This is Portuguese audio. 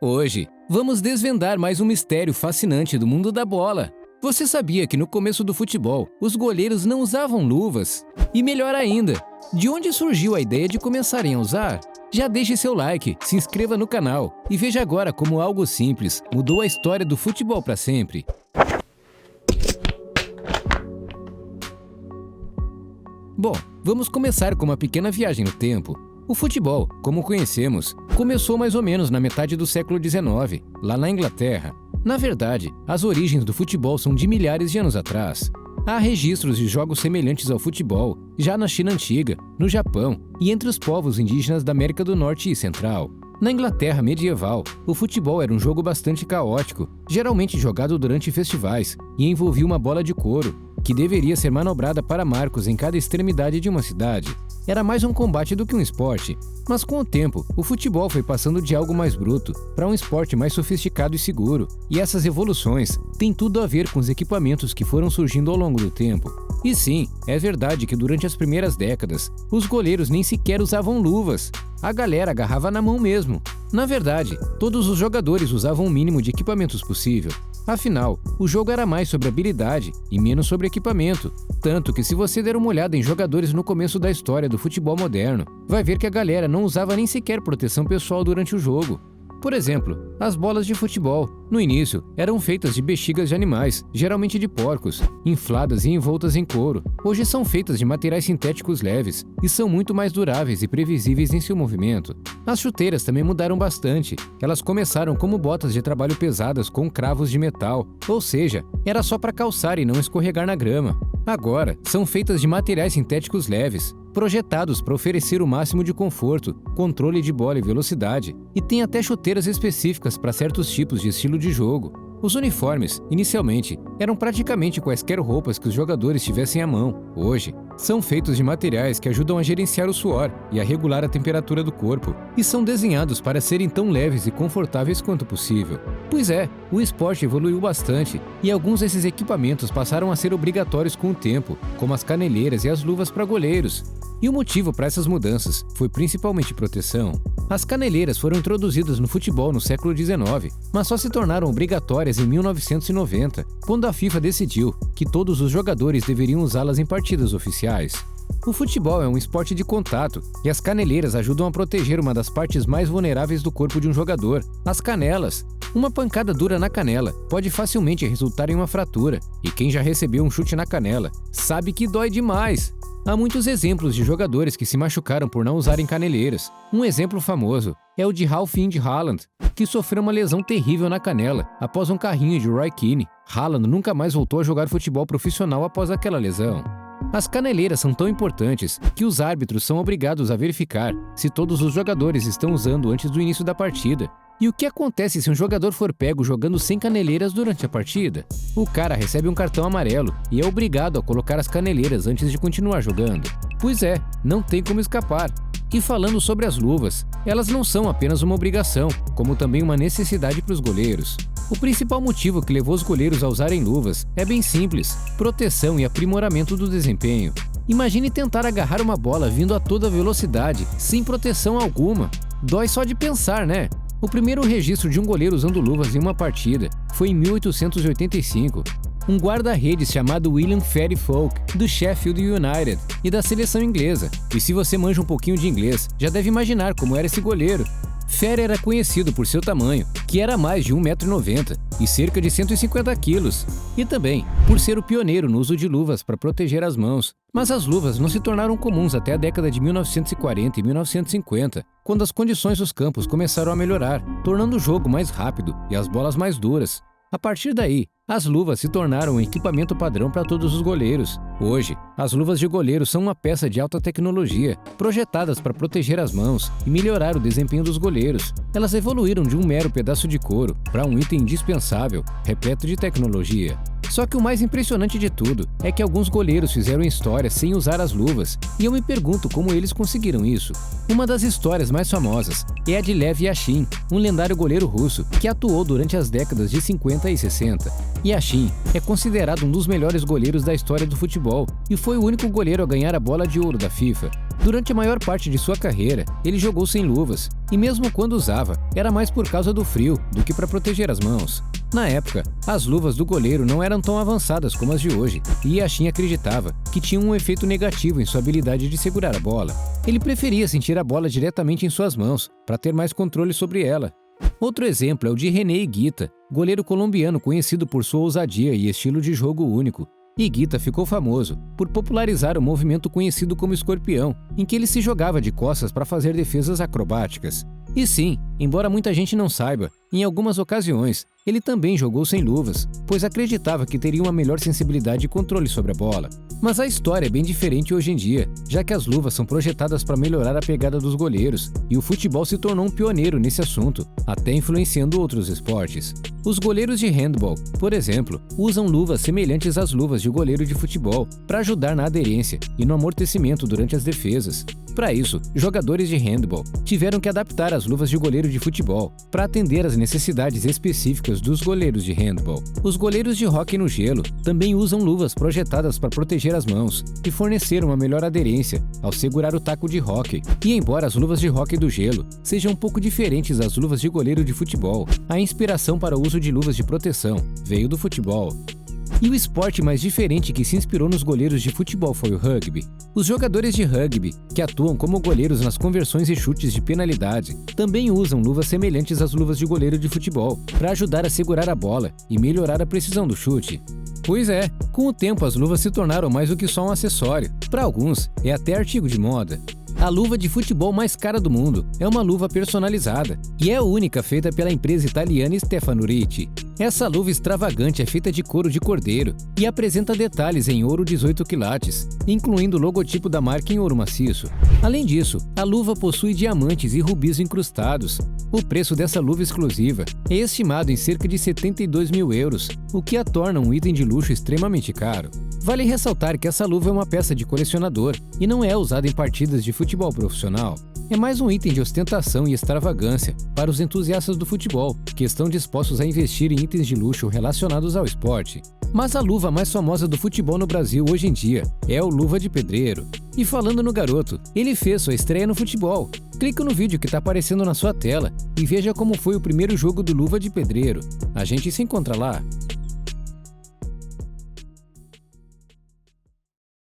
Hoje, vamos desvendar mais um mistério fascinante do mundo da bola. Você sabia que no começo do futebol, os goleiros não usavam luvas? E melhor ainda, de onde surgiu a ideia de começarem a usar? Já deixe seu like, se inscreva no canal e veja agora como algo simples mudou a história do futebol para sempre. Bom, vamos começar com uma pequena viagem no tempo. O futebol, como conhecemos, começou mais ou menos na metade do século XIX, lá na Inglaterra. Na verdade, as origens do futebol são de milhares de anos atrás. Há registros de jogos semelhantes ao futebol, já na China Antiga, no Japão e entre os povos indígenas da América do Norte e Central. Na Inglaterra medieval, o futebol era um jogo bastante caótico, geralmente jogado durante festivais, e envolvia uma bola de couro, que deveria ser manobrada para marcos em cada extremidade de uma cidade. Era mais um combate do que um esporte, mas com o tempo, o futebol foi passando de algo mais bruto para um esporte mais sofisticado e seguro, e essas evoluções têm tudo a ver com os equipamentos que foram surgindo ao longo do tempo. E sim, é verdade que durante as primeiras décadas, os goleiros nem sequer usavam luvas. A galera agarrava na mão mesmo. Na verdade, todos os jogadores usavam o mínimo de equipamentos possível. Afinal, o jogo era mais sobre habilidade e menos sobre equipamento. Tanto que se você der uma olhada em jogadores no começo da história do futebol moderno, vai ver que a galera não usava nem sequer proteção pessoal durante o jogo. Por exemplo, as bolas de futebol, no início, eram feitas de bexigas de animais, geralmente de porcos, infladas e envoltas em couro. Hoje são feitas de materiais sintéticos leves e são muito mais duráveis e previsíveis em seu movimento. As chuteiras também mudaram bastante. Elas começaram como botas de trabalho pesadas com cravos de metal, ou seja, era só para calçar e não escorregar na grama. Agora, são feitas de materiais sintéticos leves, projetados para oferecer o máximo de conforto, controle de bola e velocidade, e tem até chuteiras específicas para certos tipos de estilo de jogo. Os uniformes, inicialmente, eram praticamente quaisquer roupas que os jogadores tivessem à mão. Hoje, são feitos de materiais que ajudam a gerenciar o suor e a regular a temperatura do corpo, e são desenhados para serem tão leves e confortáveis quanto possível. Pois é, o esporte evoluiu bastante, e alguns desses equipamentos passaram a ser obrigatórios com o tempo, como as caneleiras e as luvas para goleiros. E o motivo para essas mudanças foi principalmente proteção. As caneleiras foram introduzidas no futebol no século XIX, mas só se tornaram obrigatórias em 1990, quando a FIFA decidiu que todos os jogadores deveriam usá-las em partidas oficiais. O futebol é um esporte de contato, e as caneleiras ajudam a proteger uma das partes mais vulneráveis do corpo de um jogador, as canelas. Uma pancada dura na canela pode facilmente resultar em uma fratura, e quem já recebeu um chute na canela sabe que dói demais. Há muitos exemplos de jogadores que se machucaram por não usarem caneleiras. Um exemplo famoso é o de Ralph Indy Haaland, que sofreu uma lesão terrível na canela após um carrinho de Roy Keane. Haaland nunca mais voltou a jogar futebol profissional após aquela lesão. As caneleiras são tão importantes que os árbitros são obrigados a verificar se todos os jogadores estão usando antes do início da partida. E o que acontece se um jogador for pego jogando sem caneleiras durante a partida? O cara recebe um cartão amarelo e é obrigado a colocar as caneleiras antes de continuar jogando. Pois é, não tem como escapar. E falando sobre as luvas, elas não são apenas uma obrigação, como também uma necessidade para os goleiros. O principal motivo que levou os goleiros a usarem luvas é bem simples: proteção e aprimoramento do desempenho. Imagine tentar agarrar uma bola vindo a toda velocidade, sem proteção alguma. Dói só de pensar, né? O primeiro registro de um goleiro usando luvas em uma partida foi em 1885. Um guarda-redes chamado William Ferry Folk, do Sheffield United e da seleção inglesa. E se você manja um pouquinho de inglês, já deve imaginar como era esse goleiro. Ferry era conhecido por seu tamanho, que era mais de 1,90 m e cerca de 150 kg, e também por ser o pioneiro no uso de luvas para proteger as mãos. Mas as luvas não se tornaram comuns até a década de 1940 e 1950, quando as condições dos campos começaram a melhorar, tornando o jogo mais rápido e as bolas mais duras. A partir daí, as luvas se tornaram um equipamento padrão para todos os goleiros. Hoje, as luvas de goleiro são uma peça de alta tecnologia, projetadas para proteger as mãos e melhorar o desempenho dos goleiros. Elas evoluíram de um mero pedaço de couro para um item indispensável, repleto de tecnologia. Só que o mais impressionante de tudo é que alguns goleiros fizeram história sem usar as luvas, e eu me pergunto como eles conseguiram isso. Uma das histórias mais famosas é a de Lev Yashin, um lendário goleiro russo que atuou durante as décadas de 50 e 60. Yashin é considerado um dos melhores goleiros da história do futebol e foi o único goleiro a ganhar a bola de ouro da FIFA. Durante a maior parte de sua carreira, ele jogou sem luvas, e mesmo quando usava, era mais por causa do frio do que para proteger as mãos. Na época, as luvas do goleiro não eram tão avançadas como as de hoje, e Yashin acreditava que tinham um efeito negativo em sua habilidade de segurar a bola. Ele preferia sentir a bola diretamente em suas mãos, para ter mais controle sobre ela. Outro exemplo é o de René Higuita, goleiro colombiano conhecido por sua ousadia e estilo de jogo único. Higuita ficou famoso por popularizar o movimento conhecido como escorpião, em que ele se jogava de costas para fazer defesas acrobáticas. E sim, embora muita gente não saiba, em algumas ocasiões, ele também jogou sem luvas, pois acreditava que teria uma melhor sensibilidade e controle sobre a bola. Mas a história é bem diferente hoje em dia, já que as luvas são projetadas para melhorar a pegada dos goleiros, e o futebol se tornou um pioneiro nesse assunto, até influenciando outros esportes. Os goleiros de handball, por exemplo, usam luvas semelhantes às luvas de goleiro de futebol, para ajudar na aderência e no amortecimento durante as defesas. Para isso, jogadores de handball tiveram que adaptar as luvas de goleiro de futebol para atender às necessidades específicas dos goleiros de handball. Os goleiros de hóquei no gelo também usam luvas projetadas para proteger as mãos e fornecer uma melhor aderência ao segurar o taco de hóquei. E embora as luvas de hóquei do gelo sejam um pouco diferentes das luvas de goleiro de futebol, a inspiração para o uso de luvas de proteção veio do futebol. E o esporte mais diferente que se inspirou nos goleiros de futebol foi o rugby. Os jogadores de rugby, que atuam como goleiros nas conversões e chutes de penalidade, também usam luvas semelhantes às luvas de goleiro de futebol, para ajudar a segurar a bola e melhorar a precisão do chute. Pois é, com o tempo as luvas se tornaram mais do que só um acessório. Para alguns, é até artigo de moda. A luva de futebol mais cara do mundo é uma luva personalizada e é a única feita pela empresa italiana Stefano Ricci. Essa luva extravagante é feita de couro de cordeiro e apresenta detalhes em ouro 18 quilates, incluindo o logotipo da marca em ouro maciço. Além disso, a luva possui diamantes e rubis incrustados. O preço dessa luva exclusiva é estimado em cerca de 72 mil euros, o que a torna um item de luxo extremamente caro. Vale ressaltar que essa luva é uma peça de colecionador e não é usada em partidas de futebol profissional. É mais um item de ostentação e extravagância para os entusiastas do futebol, que estão dispostos a investir em itens de luxo relacionados ao esporte. Mas a luva mais famosa do futebol no Brasil hoje em dia é o Luva de Pedreiro. E falando no garoto, ele fez sua estreia no futebol. Clica no vídeo que está aparecendo na sua tela e veja como foi o primeiro jogo do Luva de Pedreiro. A gente se encontra lá.